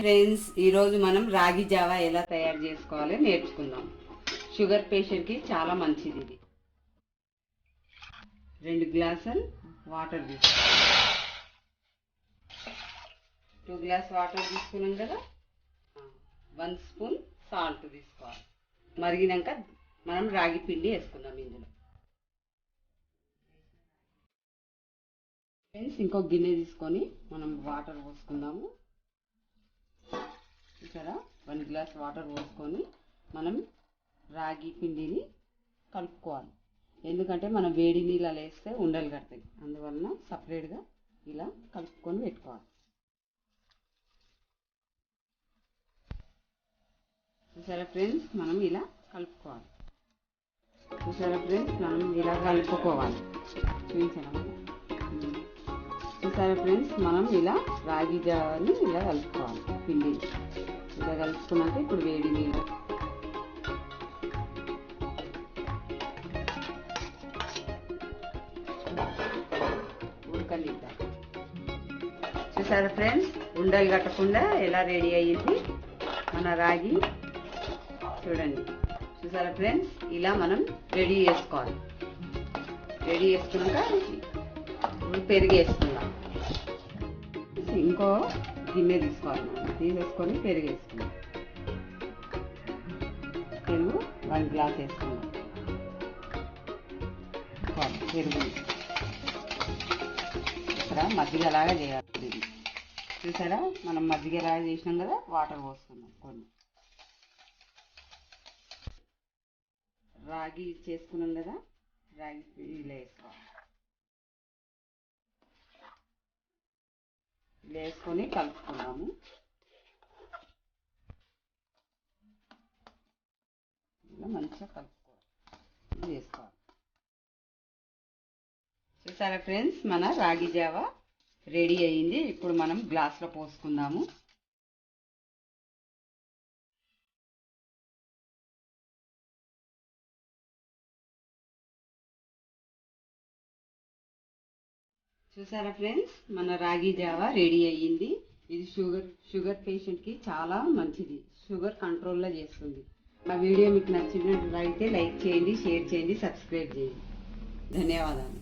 Friends, ఈరోజు మనం రాగి జావా ఎలా తయారు చేసుకోవాలో నేర్చుకుందాం. షుగర్ పేషెంట్కి చాలా మంచిది ఇది. 2 గ్లాసులు వాటర్ తీసుకోవాలి. 2 గ్లాస్ వాటర్ తీసుకున్నాం కదా, 1 స్పూన్ సాల్ట్ తీసుకోవాలి. మరిగినాక మనం రాగి పిండి వేసుకుందాం ఇందులో. ఫ్రెండ్స్, ఇంకో గిన్నె తీసుకొని మనం వాటర్ పోసుకుందాము. ఇక్కడ 1 గ్లాస్ వాటర్ పోసుకొని మనం రాగి పిండిని కలుపుకోవాలి. ఎందుకంటే మనం వేడి నీళ్ళలో వేస్తే ఉండలు కడతాయి, అందువలన సపరేట్గా ఇలా కలుపుకొని పెట్టుకోవాలి. చూసారా ఫ్రెండ్స్, మనం ఇలా కలుపుకోవాలి. చూసారా ఫ్రెండ్స్, మనం ఇలా కలుపుకోవాలి. చూసారా ఫ్రెండ్స్, మనం ఇలా రాగి జావాని ఇలా కలుపుకోవాలి. పిండి ఇలా కలుపుకున్నాక ఇప్పుడు వేడి నీళ్ళు ఉడకనిద్దాం. చూసారా ఫ్రెండ్స్, ఉండలు కట్టకుండా ఎలా రెడీ అయ్యింది మన రాగి. చూడండి, చూసారా ఫ్రెండ్స్, ఇలా మనం రెడీ చేసుకోవాలి. రెడీ చేసుకున్నాక ఇప్పుడు పెరుగు వేసుకుందాం. ఇంకో గిన్నె తీసుకోవాలి. మనం తీసేసుకొని పెరుగు వేసుకుందాం. పెరుగు 1 గ్లాస్ వేసుకుందాం. పెరుగు ఇక్కడ మజ్జిగలాగా చేయాలి. చూసారా, మనం మజ్జిగలాగా చేసినాం కదా, వాటర్ పోసుకుందాం. కొన్ని రాగి చేసుకున్నాం కదా, రాగి ఇలా వేసుకోవాలి. ఇలా వేసుకొని కలుపుకున్నాము. ఇలా మంచిగా కలుపుకోవాలి, వేసుకోవాలి. చూసారా ఫ్రెండ్స్, మన రాగి జావా రెడీ అయ్యింది. ఇప్పుడు మనం గ్లాస్లో పోసుకుందాము. చూసారా ఫ్రెండ్స్, మన రాగి జావా రెడీ అయ్యింది. ఇది షుగర్ పేషెంట్కి చాలా మంచిది. షుగర్ కంట్రోల్లో చేస్తుంది. మా వీడియో మీకు నచ్చినట్లయితే లైక్ చేయండి, షేర్ చేయండి, సబ్స్క్రైబ్ చేయండి. ధన్యవాదాలు.